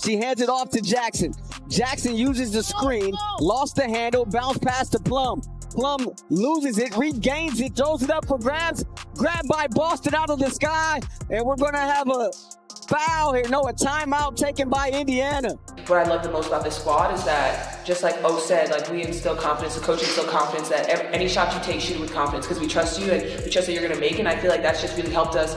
She hands it off to Jackson. Jackson uses the screen, lost the handle, bounce pass to Plum. Plum loses it, regains it, throws it up for grabs. Grabbed by Boston out of the sky. And we're going to have a foul here. No, a timeout taken by Indiana. What I love the most about this squad is that, just like O said, like we instill confidence, the coach instills confidence that any shot you take, shoot it with confidence because we trust you and we trust that you're going to make it. And I feel like that's just really helped us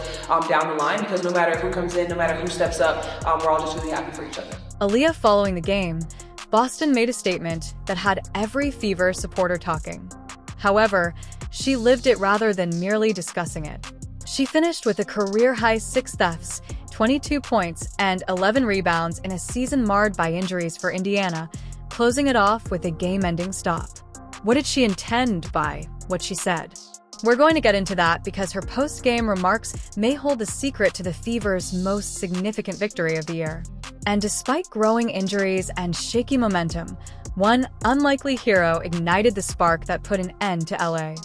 down the line because no matter who comes in, no matter who steps up, we're all just really happy for each other. Aliyah following the game, Boston made a statement that had every Fever supporter talking. However, she lived it rather than merely discussing it. She finished with a career-high 6 thefts, 22 points, and 11 rebounds in a season marred by injuries for Indiana, closing it off with a game-ending stop. What did she intend by what she said? We're going to get into that because her post-game remarks may hold the secret to the Fever's most significant victory of the year. And despite growing injuries and shaky momentum, one unlikely hero ignited the spark that put an end to LA.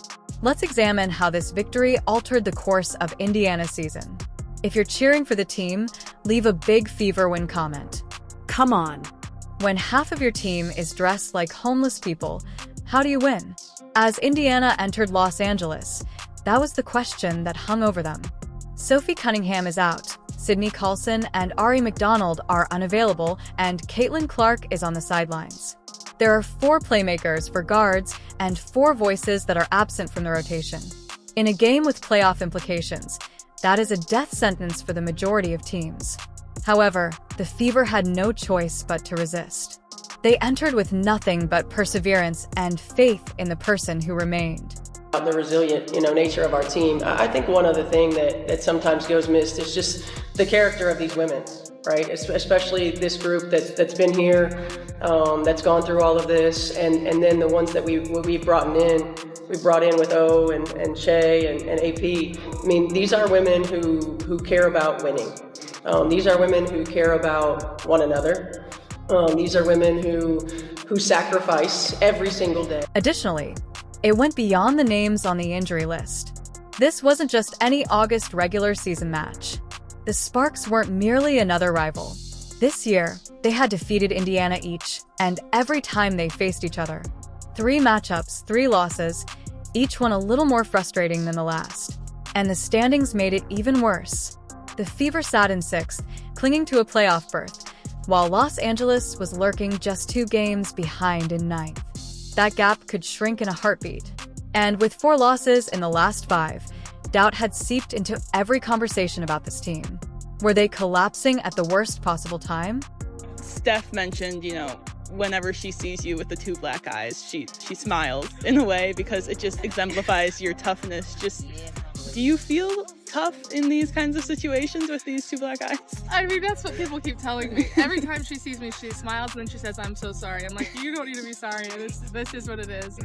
Let's examine how this victory altered the course of Indiana's season. If you're cheering for the team, leave a big Fever win comment. Come on. When half of your team is dressed like homeless people, how do you win? As Indiana entered Los Angeles, that was the question that hung over them. Sophie Cunningham is out, Sydney Carlson and Ari McDonald are unavailable, and Caitlin Clark is on the sidelines. There are 4 playmakers for guards and 4 voices that are absent from the rotation. In a game with playoff implications, that is a death sentence for the majority of teams. However, the Fever had no choice but to resist. They entered with nothing but perseverance and faith in the person who remained. The resilient, nature of our team. I think one other thing that sometimes goes missed is just the character of these women, right? Especially this group that's been here, that's gone through all of this, and then the ones that we brought in. We brought in with O and Shea and AP. I mean, these are women who care about winning. These are women who care about one another. These are women who sacrifice every single day. Additionally, it went beyond the names on the injury list. This wasn't just any August regular season match. The Sparks weren't merely another rival. This year, they had defeated Indiana each and every time they faced each other. 3 matchups, 3 losses, each one a little more frustrating than the last. And the standings made it even worse. The Fever sat in 6th, clinging to a playoff berth, while Los Angeles was lurking just 2 games behind in 9th. That gap could shrink in a heartbeat. And with 4 losses in the last 5, doubt had seeped into every conversation about this team. Were they collapsing at the worst possible time? Steph mentioned, whenever she sees you with the 2 black eyes, she smiles in a way because it just exemplifies your toughness. Do you feel tough in these kinds of situations with these 2 black eyes? I mean, that's what people keep telling me. Every time she sees me, she smiles and then she says, "I'm so sorry." I'm like, "You don't need to be sorry. This is what it is."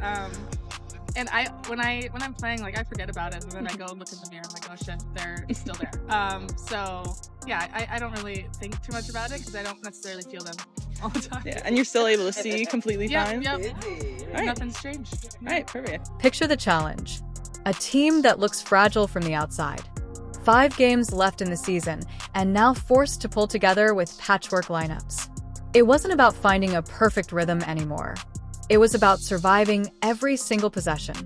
And when I'm playing, I forget about it, and then I go look in the mirror. I'm like, "Oh shit, it's still there." So yeah, I don't really think too much about it because I don't necessarily feel them all the time. Yeah, and you're still able to see completely fine. Yep. All right. Nothing's changed. All right, perfect. Picture the challenge. A team that looks fragile from the outside. 5 games left in the season, and now forced to pull together with patchwork lineups. It wasn't about finding a perfect rhythm anymore. It was about surviving every single possession.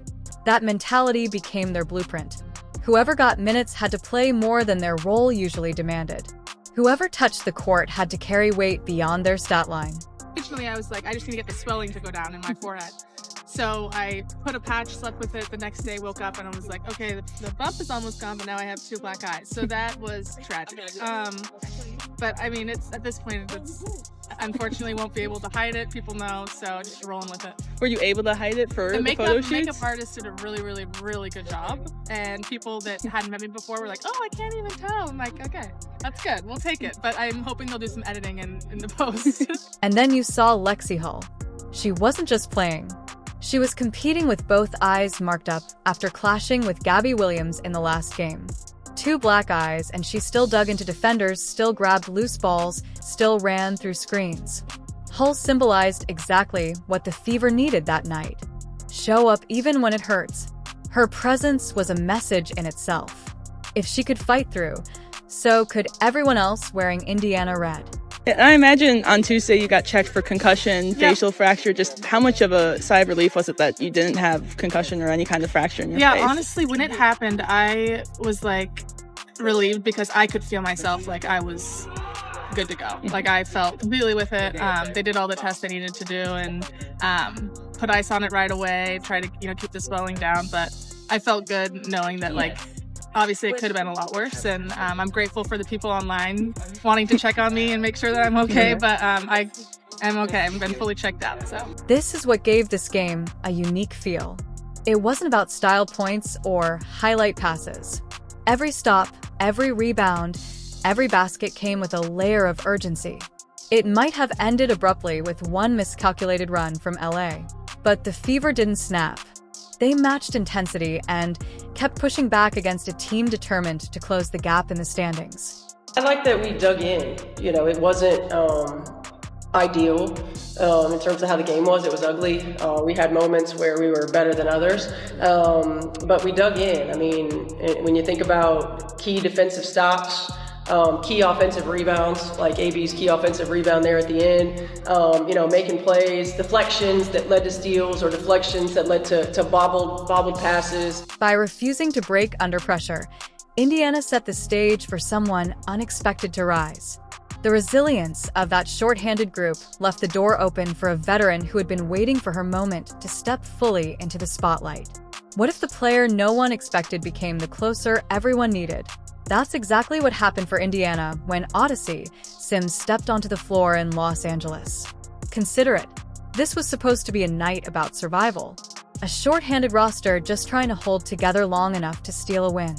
That mentality became their blueprint. Whoever got minutes had to play more than their role usually demanded. Whoever touched the court had to carry weight beyond their stat line. Originally, I was like, I just need to get the swelling to go down in my forehead. So I put a patch, slept with it. The next day, woke up and I was like, okay, the bump is almost gone, but now I have 2 black eyes. So that was tragic. But I mean, it's at this point, it's unfortunately won't be able to hide it. People know, so just rolling with it. Were you able to hide it for the photo shoots? The makeup artist did a really, really, really good job. And people that hadn't met me before were like, "Oh, I can't even tell." I'm like, okay, that's good. We'll take it. But I'm hoping they'll do some editing in the post. And then you saw Lexi Hull. She wasn't just playing. She was competing with both eyes marked up after clashing with Gabby Williams in the last game. 2 black eyes, and she still dug into defenders, still grabbed loose balls, still ran through screens. Hull symbolized exactly what the Fever needed that night. Show up even when it hurts. Her presence was a message in itself. If she could fight through, so could everyone else wearing Indiana red. I imagine on Tuesday you got checked for concussion, facial fracture. Just how much of a sigh of relief was it that you didn't have concussion or any kind of fracture in your face? Yeah, honestly, when it happened, I was like relieved because I could feel myself like I was good to go. Like I felt completely with it. They did all the tests they needed to do and put ice on it right away, try to keep the swelling down. But I felt good knowing that like obviously it could have been a lot worse. And I'm grateful for the people online wanting to check on me and make sure that I'm okay. But I'm okay. I've been fully checked out. So This is what gave this game a unique feel. It wasn't about style points or highlight passes. Every stop, every rebound, every basket came with a layer of urgency. It might have ended abruptly with one miscalculated run from LA, but the Fever didn't snap. They matched intensity and kept pushing back against a team determined to close the gap in the standings. I like that we dug in. It wasn't ideal in terms of how the game was. It was ugly. We had moments where we were better than others, but we dug in. I mean, when you think about key defensive stops, key offensive rebounds, like AB's key offensive rebound there at the end, making plays, deflections that led to steals or deflections that led to bobbled passes. By refusing to break under pressure, Indiana set the stage for someone unexpected to rise. The resilience of that short-handed group left the door open for a veteran who had been waiting for her moment to step fully into the spotlight. What if the player no one expected became the closer everyone needed? That's exactly what happened for Indiana when Odyssey Sims stepped onto the floor in Los Angeles. Consider it. This was supposed to be a night about survival. A short-handed roster just trying to hold together long enough to steal a win.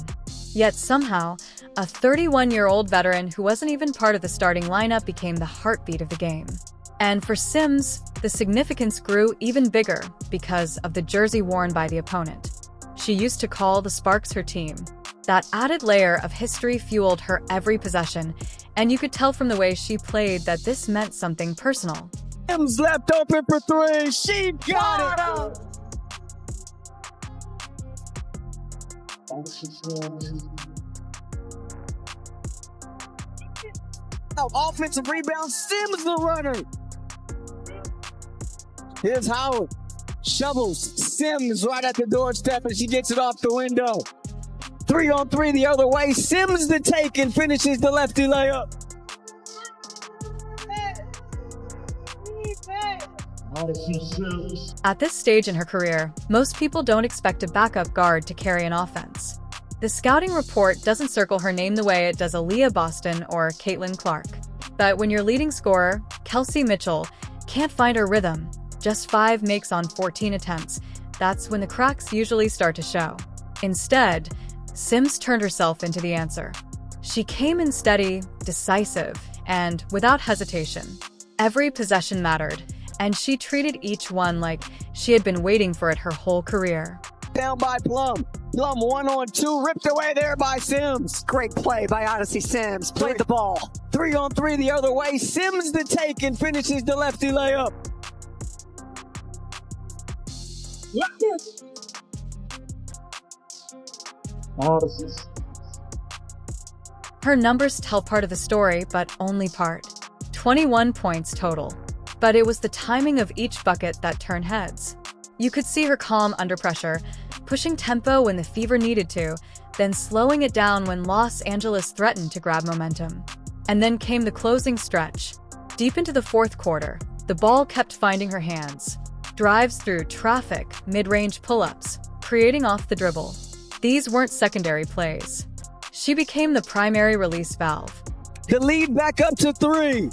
Yet somehow, a 31-year-old veteran who wasn't even part of the starting lineup became the heartbeat of the game. And for Sims, the significance grew even bigger because of the jersey worn by the opponent. She used to call the Sparks her team. That added layer of history fueled her every possession, and you could tell from the way she played that this meant something personal. Sims left open for three. She got it. Offensive rebound. Sims the runner. Here's Howard. Shovels Sims right at the doorstep, and she gets it off the window. 3-on-3 the other way. Sims the take and finishes the lefty layup. At this stage in her career, most people don't expect a backup guard to carry an offense. The scouting report doesn't circle her name the way it does Aliyah Boston or Caitlin Clark. But when your leading scorer, Kelsey Mitchell, can't find her rhythm, just 5 makes on 14 attempts, that's when the cracks usually start to show. Instead, Sims turned herself into the answer. She came in steady, decisive, and without hesitation. Every possession mattered, and she treated each one like she had been waiting for it her whole career. Down by Plum. Plum 1-on-2, ripped away there by Sims. Great play by Odyssey Sims. Played the ball. 3-on-3 the other way. Sims the take and finishes the lefty layup. Her numbers tell part of the story, but only part. 21 points total. But it was the timing of each bucket that turned heads. You could see her calm under pressure, pushing tempo when the Fever needed to, then slowing it down when Los Angeles threatened to grab momentum. And then came the closing stretch. Deep into the fourth quarter, the ball kept finding her hands. Drives through traffic, mid-range pull-ups, creating off the dribble. These weren't secondary plays. She became the primary release valve. The lead back up to 3.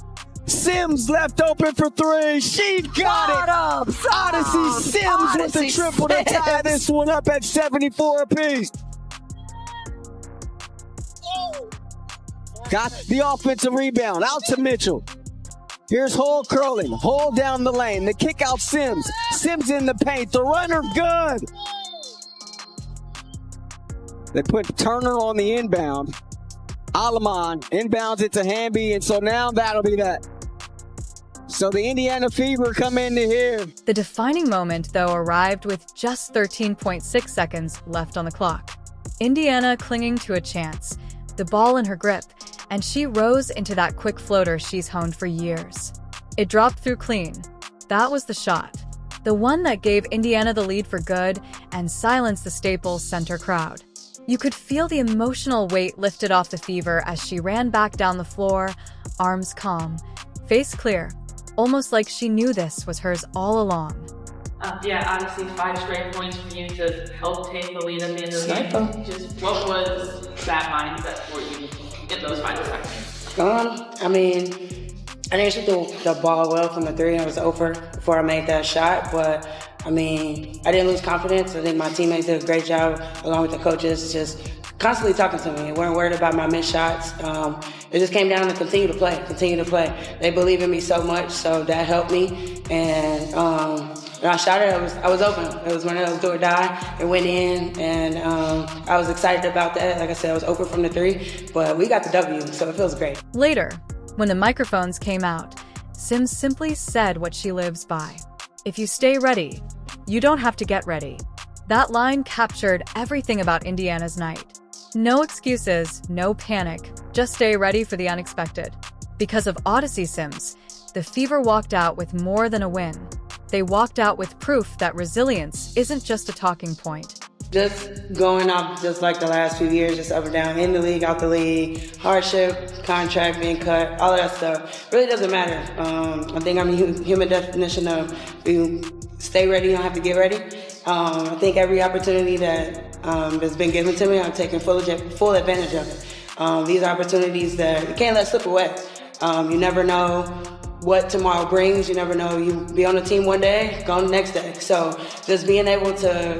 Sims left open for 3. She got it. Odyssey Sims with the triple to tie this one up at 74 apiece. Got the offensive rebound out to Mitchell. Here's Hole curling. Hole down the lane. The kick out Sims. Sims in the paint. The runner good. They put Turner on the inbound. Alaman inbounds it to Hamby, and so now that'll be that. So the Indiana Fever come into here. The defining moment, though, arrived with just 13.6 seconds left on the clock. Indiana clinging to a chance, the ball in her grip, and she rose into that quick floater she's honed for years. It dropped through clean. That was the shot. The one that gave Indiana the lead for good and silenced the Staples Center crowd. You could feel the emotional weight lifted off the Fever as she ran back down the floor, arms calm, face clear, almost like she knew this was hers all along. Yeah, obviously 5 straight points for you to help take the lead at the end of the game. Just what was that mindset for you in those final seconds? I didn't shoot the ball well from the 3. I was over before I made that shot, but I didn't lose confidence. I think my teammates did a great job, along with the coaches, just constantly talking to me. They weren't worried about my missed shots. It just came down to continue to play. They believe in me so much, so that helped me. And when I shot it, I was open. It was one of those do or die. It went in, and I was excited about that. Like I said, I was open from the 3, but we got the W, so it feels great. Later, when the microphones came out, Sims simply said what she lives by. If you stay ready, you don't have to get ready. That line captured everything about Indiana's night. No excuses, no panic, just stay ready for the unexpected. Because of Odyssey Sims, the Fever walked out with more than a win. They walked out with proof that resilience isn't just a talking point. Just going off just like the last few years, just up and down, in the league, out the league, hardship, contract being cut, all of that stuff. Really doesn't matter. I think I'm a human definition of you stay ready, you don't have to get ready. I think every opportunity that has been given to me, I'm taking full advantage of it. These are opportunities that you can't let slip away. You never know what tomorrow brings. You never know. You be on a team one day, gone the next day. So just being able to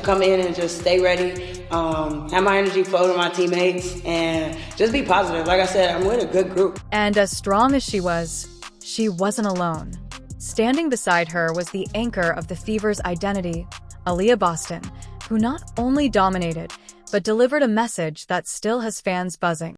come in and just stay ready, have my energy flow to my teammates, and just be positive. Like I said, I'm with a good group. And as strong as she wasn't alone. Standing beside her was the anchor of the Fever's identity, Aliyah Boston, who not only dominated, but delivered a message that still has fans buzzing.